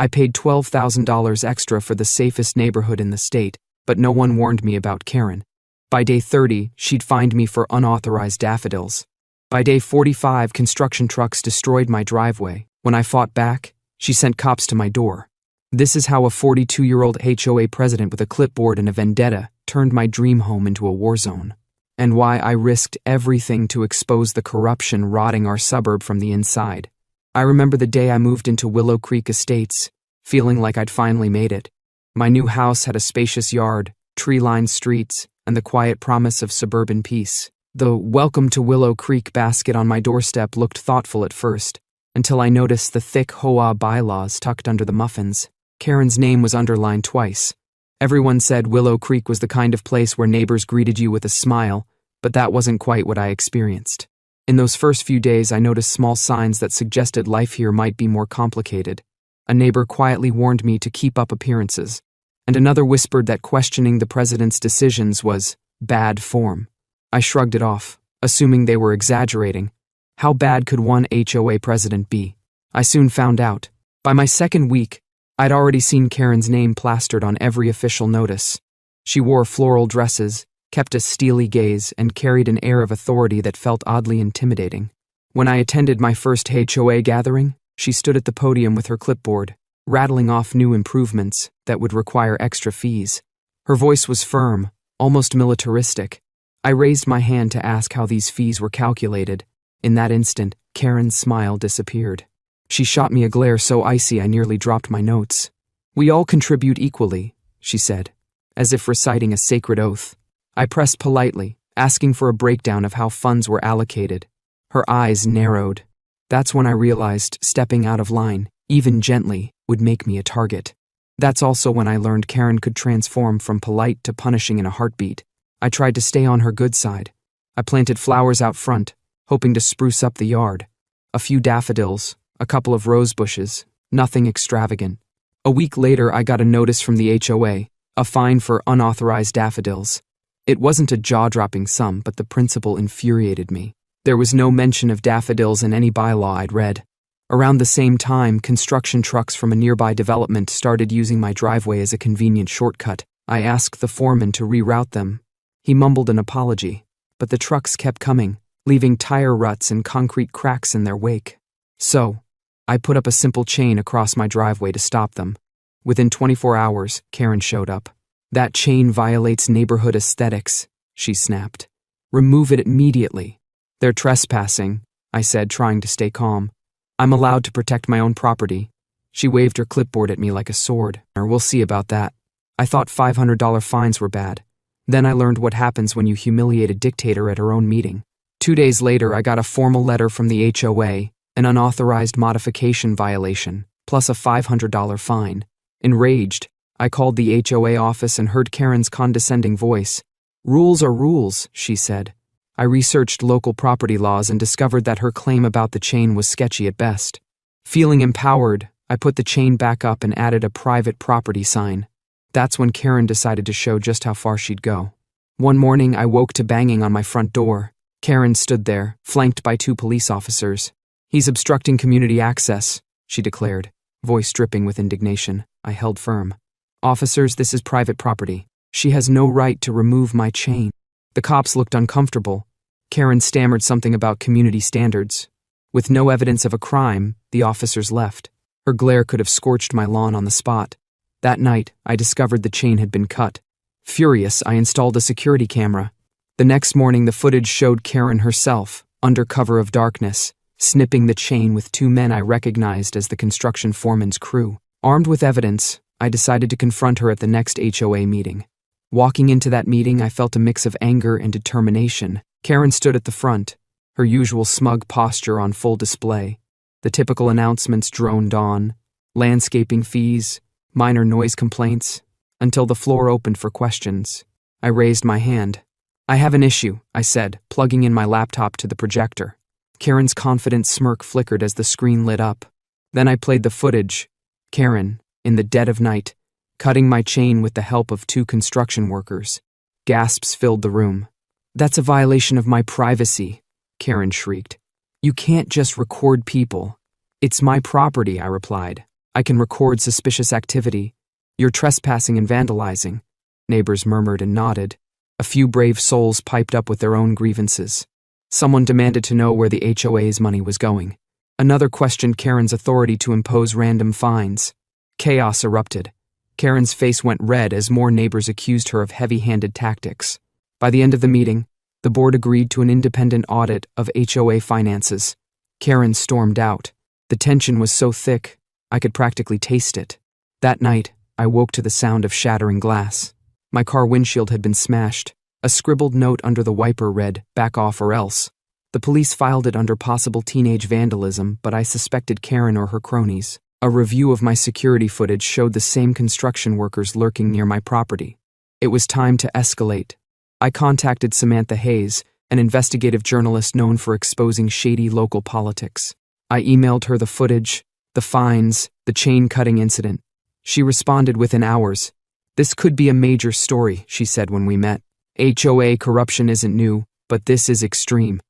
I paid $12,000 extra for the safest neighborhood in the state, but no one warned me about Karen. By day 30, she'd fined me for unauthorized daffodils. By day 45, construction trucks destroyed my driveway. When I fought back, she sent cops to my door. This is how a 42-year-old HOA president with a clipboard and a vendetta turned my dream home into a war zone. And why I risked everything to expose the corruption rotting our suburb from the inside. I remember the day I moved into Willow Creek Estates, feeling like I'd finally made it. My new house had a spacious yard, tree-lined streets, and the quiet promise of suburban peace. The "Welcome to Willow Creek" basket on my doorstep looked thoughtful at first, until I noticed the thick HOA bylaws tucked under the muffins. Karen's name was underlined twice. Everyone said Willow Creek was the kind of place where neighbors greeted you with a smile, but that wasn't quite what I experienced. In those first few days, I noticed small signs that suggested life here might be more complicated. A neighbor quietly warned me to keep up appearances, and another whispered that questioning the president's decisions was bad form. I shrugged it off, assuming they were exaggerating. How bad could one HOA president be? I soon found out. By my second week, I'd already seen Karen's name plastered on every official notice. She wore floral dresses, kept a steely gaze, and carried an air of authority that felt oddly intimidating. When I attended my first HOA gathering, she stood at the podium with her clipboard, rattling off new improvements that would require extra fees. Her voice was firm, almost militaristic. I raised my hand to ask how these fees were calculated. In that instant, Karen's smile disappeared. She shot me a glare so icy I nearly dropped my notes. "We all contribute equally," she said, as if reciting a sacred oath. I pressed politely, asking for a breakdown of how funds were allocated. Her eyes narrowed. That's when I realized stepping out of line, even gently, would make me a target. That's also when I learned Karen could transform from polite to punishing in a heartbeat. I tried to stay on her good side. I planted flowers out front, hoping to spruce up the yard. A few daffodils, a couple of rose bushes, nothing extravagant. A week later, I got a notice from the HOA, a fine for unauthorized daffodils. It wasn't a jaw-dropping sum, but the principle infuriated me. There was no mention of daffodils in any bylaw I'd read. Around the same time, construction trucks from a nearby development started using my driveway as a convenient shortcut. I asked the foreman to reroute them. He mumbled an apology, but the trucks kept coming, leaving tire ruts and concrete cracks in their wake. So, I put up a simple chain across my driveway to stop them. Within 24 hours, Karen showed up. "That chain violates neighborhood aesthetics," she snapped. "Remove it immediately." "They're trespassing," I said, trying to stay calm. "I'm allowed to protect my own property." She waved her clipboard at me like a sword. "We'll see about that." I thought $500 fines were bad. Then I learned what happens when you humiliate a dictator at her own meeting. 2 days later, I got a formal letter from the HOA, an unauthorized modification violation, plus a $500 fine. Enraged, I called the HOA office and heard Karen's condescending voice. "Rules are rules," she said. I researched local property laws and discovered that her claim about the chain was sketchy at best. Feeling empowered, I put the chain back up and added a private property sign. That's when Karen decided to show just how far she'd go. One morning, I woke to banging on my front door. Karen stood there, flanked by 2 police officers. "He's obstructing community access," she declared, voice dripping with indignation. I held firm. "Officers, this is private property. She has no right to remove my chain." The cops looked uncomfortable. Karen stammered something about community standards. With no evidence of a crime, the officers left. Her glare could have scorched my lawn on the spot. That night, I discovered the chain had been cut. Furious, I installed a security camera. The next morning, the footage showed Karen herself, under cover of darkness, snipping the chain with 2 men I recognized as the construction foreman's crew. Armed with evidence, I decided to confront her at the next HOA meeting. Walking into that meeting, I felt a mix of anger and determination. Karen stood at the front, her usual smug posture on full display. The typical announcements droned on: landscaping fees, minor noise complaints, until the floor opened for questions. I raised my hand. "I have an issue," I said, plugging in my laptop to the projector. Karen's confident smirk flickered as the screen lit up. Then I played the footage. Karen, in the dead of night, cutting my chain with the help of 2 construction workers. Gasps filled the room. "That's a violation of my privacy," Karen shrieked. "You can't just record people." "It's my property," I replied. I can record suspicious activity. You're trespassing and vandalizing. Neighbors murmured and nodded. A few brave souls piped up with their own grievances. Someone demanded to know where the HOA's money was going. Another questioned Karen's authority to impose random fines. Chaos erupted. Karen's face went red as more neighbors accused her of heavy-handed tactics. By the end of the meeting, the board agreed to an independent audit of HOA finances. Karen stormed out. The tension was so thick, I could practically taste it. That night, I woke to the sound of shattering glass. My car windshield had been smashed. A scribbled note under the wiper read, "Back off or else." The police filed it under possible teenage vandalism, but I suspected Karen or her cronies. A review of my security footage showed the same construction workers lurking near my property. It was time to escalate. I contacted Samantha Hayes, an investigative journalist known for exposing shady local politics. I emailed her the footage, the fines, the chain-cutting incident. She responded within hours. "This could be a major story," she said when we met. "HOA corruption isn't new, but this is extreme."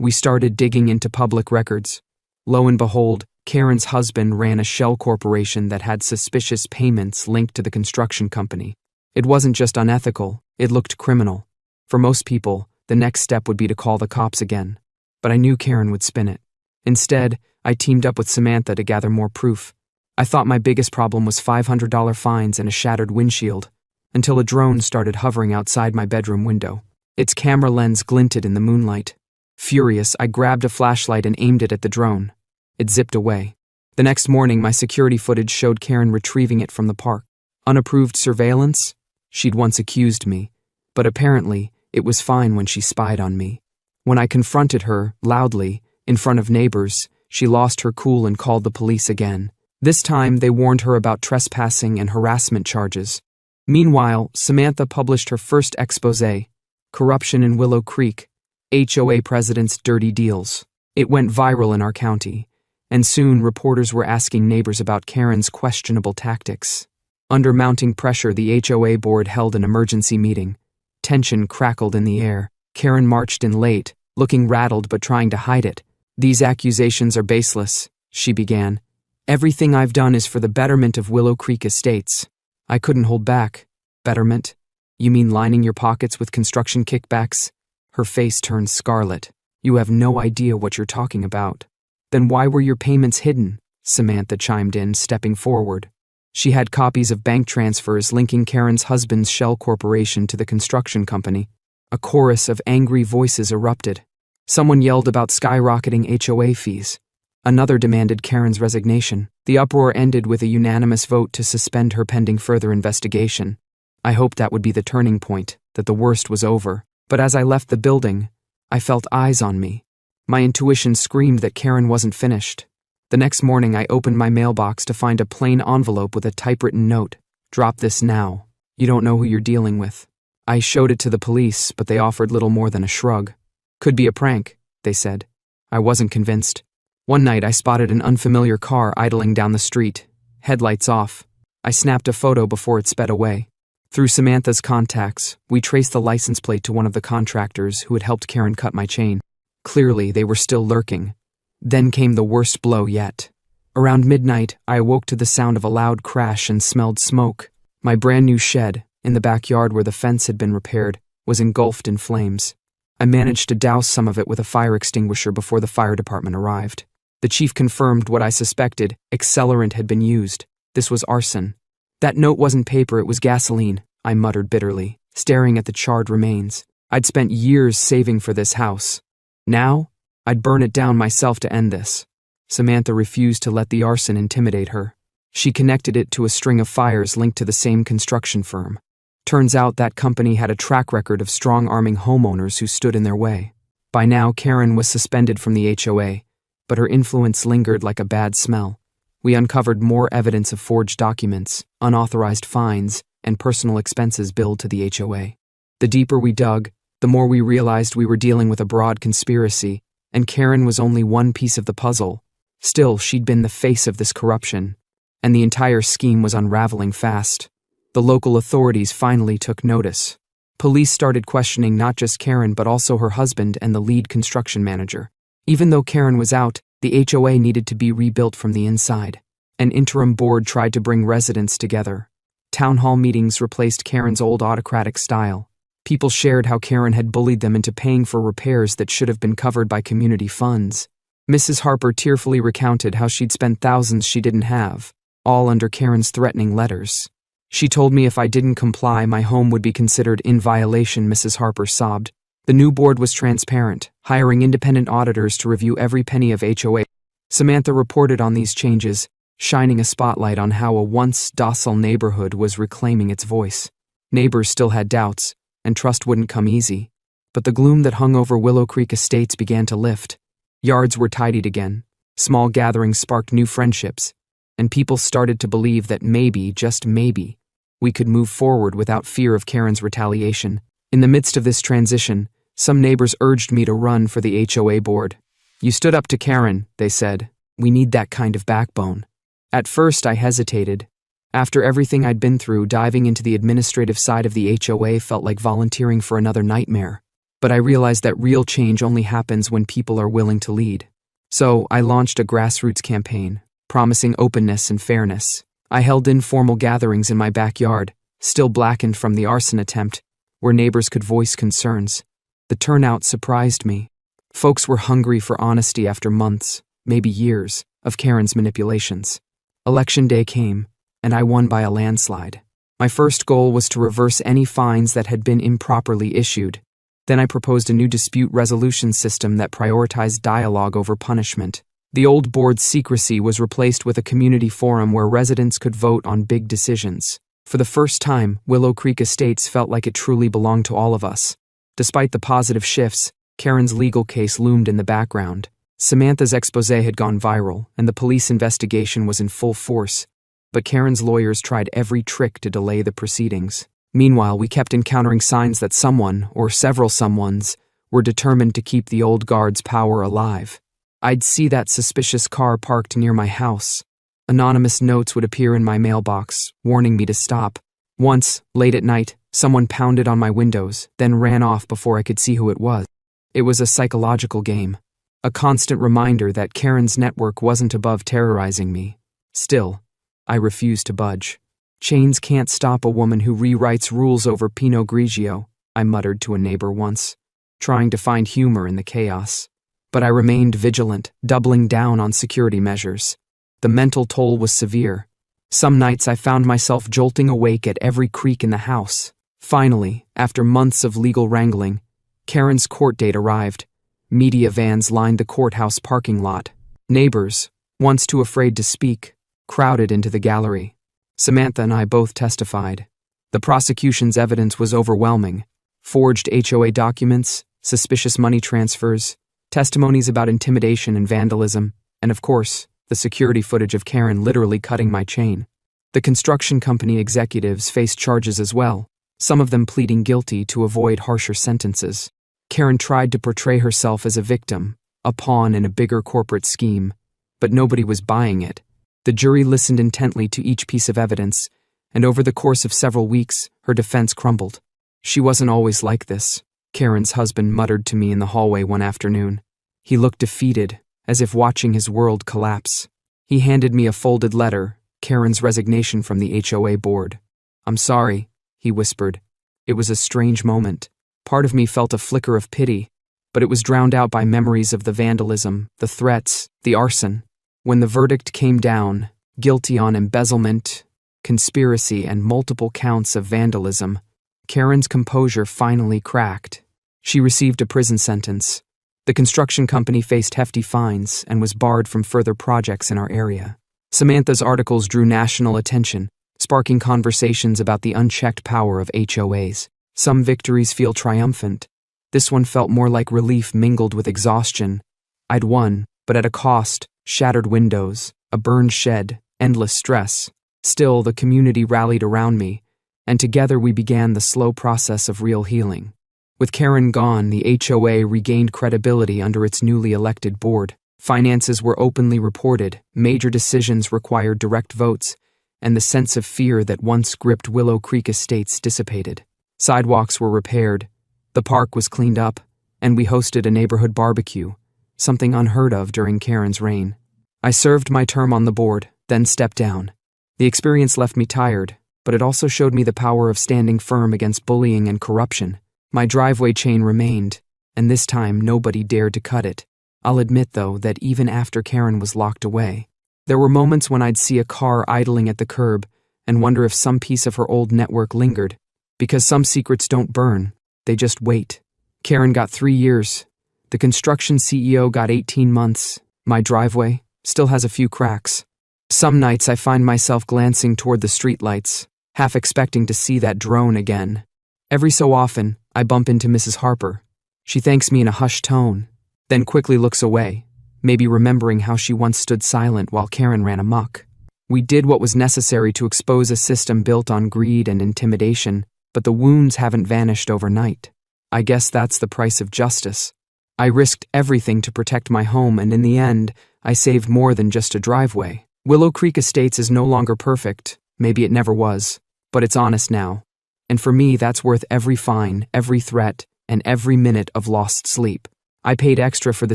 We started digging into public records. Lo and behold, Karen's husband ran a shell corporation that had suspicious payments linked to the construction company. It wasn't just unethical, it looked criminal. For most people, the next step would be to call the cops again. But I knew Karen would spin it. Instead, I teamed up with Samantha to gather more proof. I thought my biggest problem was $500 fines and a shattered windshield, until a drone started hovering outside my bedroom window. Its camera lens glinted in the moonlight. Furious, I grabbed a flashlight and aimed it at the drone. It zipped away. The next morning, my security footage showed Karen retrieving it from the park. Unapproved surveillance? She'd once accused me, but apparently, it was fine when she spied on me. When I confronted her, loudly, in front of neighbors, she lost her cool and called the police again. This time, they warned her about trespassing and harassment charges. Meanwhile, Samantha published her first exposé, Corruption in Willow Creek, HOA President's Dirty Deals. It went viral in our county, and soon reporters were asking neighbors about Karen's questionable tactics. Under mounting pressure, the HOA board held an emergency meeting. Tension crackled in the air. Karen marched in late, looking rattled but trying to hide it. "These accusations are baseless," she began. "Everything I've done is for the betterment of Willow Creek Estates." I couldn't hold back. "Betterment? You mean lining your pockets with construction kickbacks?" Her face turned scarlet. "You have no idea what you're talking about." "Then why were your payments hidden?" Samantha chimed in, stepping forward. She had copies of bank transfers linking Karen's husband's shell corporation to the construction company. A chorus of angry voices erupted. Someone yelled about skyrocketing HOA fees. Another demanded Karen's resignation. The uproar ended with a unanimous vote to suspend her pending further investigation. I hoped that would be the turning point, that the worst was over. But as I left the building, I felt eyes on me. My intuition screamed that Karen wasn't finished. The next morning, I opened my mailbox to find a plain envelope with a typewritten note. "Drop this now. You don't know who you're dealing with." I showed it to the police, but they offered little more than a shrug. "Could be a prank," they said. I wasn't convinced. One night, I spotted an unfamiliar car idling down the street, headlights off. I snapped a photo before it sped away. Through Samantha's contacts, we traced the license plate to one of the contractors who had helped Karen cut my chain. Clearly, they were still lurking. Then came the worst blow yet. Around midnight, I awoke to the sound of a loud crash and smelled smoke. My brand new shed, in the backyard where the fence had been repaired, was engulfed in flames. I managed to douse some of it with a fire extinguisher before the fire department arrived. The chief confirmed what I suspected: accelerant had been used. This was arson. "That note wasn't paper, it was gasoline," I muttered bitterly, staring at the charred remains. I'd spent years saving for this house. Now, I'd burn it down myself to end this. Samantha refused to let the arson intimidate her. She connected it to a string of fires linked to the same construction firm. Turns out that company had a track record of strong-arming homeowners who stood in their way. By now, Karen was suspended from the HOA, but her influence lingered like a bad smell. We uncovered more evidence of forged documents, unauthorized fines, and personal expenses billed to the HOA. The deeper we dug, the more we realized we were dealing with a broad conspiracy, and Karen was only one piece of the puzzle. Still, she'd been the face of this corruption, and the entire scheme was unraveling fast. The local authorities finally took notice. Police started questioning not just Karen but also her husband and the lead construction manager. Even though Karen was out, the HOA needed to be rebuilt from the inside. An interim board tried to bring residents together. Town hall meetings replaced Karen's old autocratic style. People shared how Karen had bullied them into paying for repairs that should have been covered by community funds. Mrs. Harper tearfully recounted how she'd spent thousands she didn't have, all under Karen's threatening letters. She told me if I didn't comply, my home would be considered in violation, Mrs. Harper sobbed. The new board was transparent, hiring independent auditors to review every penny of HOA. Samantha reported on these changes, shining a spotlight on how a once docile neighborhood was reclaiming its voice. Neighbors still had doubts, and trust wouldn't come easy. But the gloom that hung over Willow Creek Estates began to lift. Yards were tidied again, small gatherings sparked new friendships, and people started to believe that maybe, just maybe, we could move forward without fear of Karen's retaliation. In the midst of this transition, some neighbors urged me to run for the HOA board. "You stood up to Karen," they said. "We need that kind of backbone." At first, I hesitated. After everything I'd been through, diving into the administrative side of the HOA felt like volunteering for another nightmare. But I realized that real change only happens when people are willing to lead. So I launched a grassroots campaign, promising openness and fairness. I held informal gatherings in my backyard, still blackened from the arson attempt, where neighbors could voice concerns. The turnout surprised me. Folks were hungry for honesty after months, maybe years, of Karen's manipulations. Election day came, and I won by a landslide. My first goal was to reverse any fines that had been improperly issued. Then I proposed a new dispute resolution system that prioritized dialogue over punishment. The old board's secrecy was replaced with a community forum where residents could vote on big decisions. For the first time, Willow Creek Estates felt like it truly belonged to all of us. Despite the positive shifts, Karen's legal case loomed in the background. Samantha's exposé had gone viral, and the police investigation was in full force. But Karen's lawyers tried every trick to delay the proceedings. Meanwhile, we kept encountering signs that someone, or several someones, were determined to keep the old guard's power alive. I'd see that suspicious car parked near my house. Anonymous notes would appear in my mailbox, warning me to stop. Once, late at night, someone pounded on my windows, then ran off before I could see who it was. It was a psychological game. A constant reminder that Karen's network wasn't above terrorizing me. Still, I refused to budge. "Chains can't stop a woman who rewrites rules over Pinot Grigio," I muttered to a neighbor once, trying to find humor in the chaos. But I remained vigilant, doubling down on security measures. The mental toll was severe. Some nights I found myself jolting awake at every creak in the house. Finally, after months of legal wrangling, Karen's court date arrived. Media vans lined the courthouse parking lot. Neighbors, once too afraid to speak, crowded into the gallery. Samantha and I both testified. The prosecution's evidence was overwhelming. Forged HOA documents, suspicious money transfers, testimonies about intimidation and vandalism, and of course, the security footage of Karen literally cutting my chain. The construction company executives faced charges as well, some of them pleading guilty to avoid harsher sentences. Karen tried to portray herself as a victim, a pawn in a bigger corporate scheme, but nobody was buying it. The jury listened intently to each piece of evidence, and over the course of several weeks, her defense crumbled. "She wasn't always like this," Karen's husband muttered to me in the hallway one afternoon. He looked defeated, as if watching his world collapse. He handed me a folded letter, Karen's resignation from the HOA board. "I'm sorry," he whispered. It was a strange moment. Part of me felt a flicker of pity, but it was drowned out by memories of the vandalism, the threats, the arson. When the verdict came down, guilty on embezzlement, conspiracy, and multiple counts of vandalism, Karen's composure finally cracked. She received a prison sentence. The construction company faced hefty fines and was barred from further projects in our area. Samantha's articles drew national attention, sparking conversations about the unchecked power of HOAs. Some victories feel triumphant. This one felt more like relief mingled with exhaustion. I'd won, but at a cost: shattered windows, a burned shed, endless stress. Still, the community rallied around me, and together we began the slow process of real healing. With Karen gone, the HOA regained credibility under its newly elected board. Finances were openly reported, major decisions required direct votes, and the sense of fear that once gripped Willow Creek Estates dissipated. Sidewalks were repaired, the park was cleaned up, and we hosted a neighborhood barbecue, something unheard of during Karen's reign. I served my term on the board, then stepped down. The experience left me tired, but it also showed me the power of standing firm against bullying and corruption. My driveway chain remained, and this time nobody dared to cut it. I'll admit, though, that even after Karen was locked away, there were moments when I'd see a car idling at the curb and wonder if some piece of her old network lingered, because some secrets don't burn, they just wait. Karen got 3 years. The construction CEO got 18 months. My driveway still has a few cracks. Some nights I find myself glancing toward the streetlights, half expecting to see that drone again. Every so often, I bump into Mrs. Harper. She thanks me in a hushed tone, then quickly looks away, maybe remembering how she once stood silent while Karen ran amok. We did what was necessary to expose a system built on greed and intimidation, but the wounds haven't vanished overnight. I guess that's the price of justice. I risked everything to protect my home, and in the end, I saved more than just a driveway. Willow Creek Estates is no longer perfect, maybe it never was, but it's honest now. And for me, that's worth every fine, every threat, and every minute of lost sleep. I paid extra for the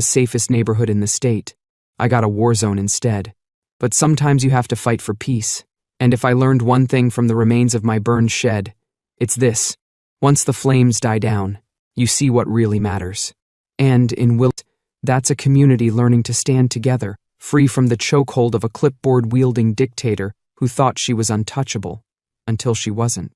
safest neighborhood in the state. I got a war zone instead. But sometimes you have to fight for peace. And if I learned one thing from the remains of my burned shed, it's this. Once the flames die down, you see what really matters. And in Willow, that's a community learning to stand together, free from the chokehold of a clipboard-wielding dictator who thought she was untouchable, until she wasn't.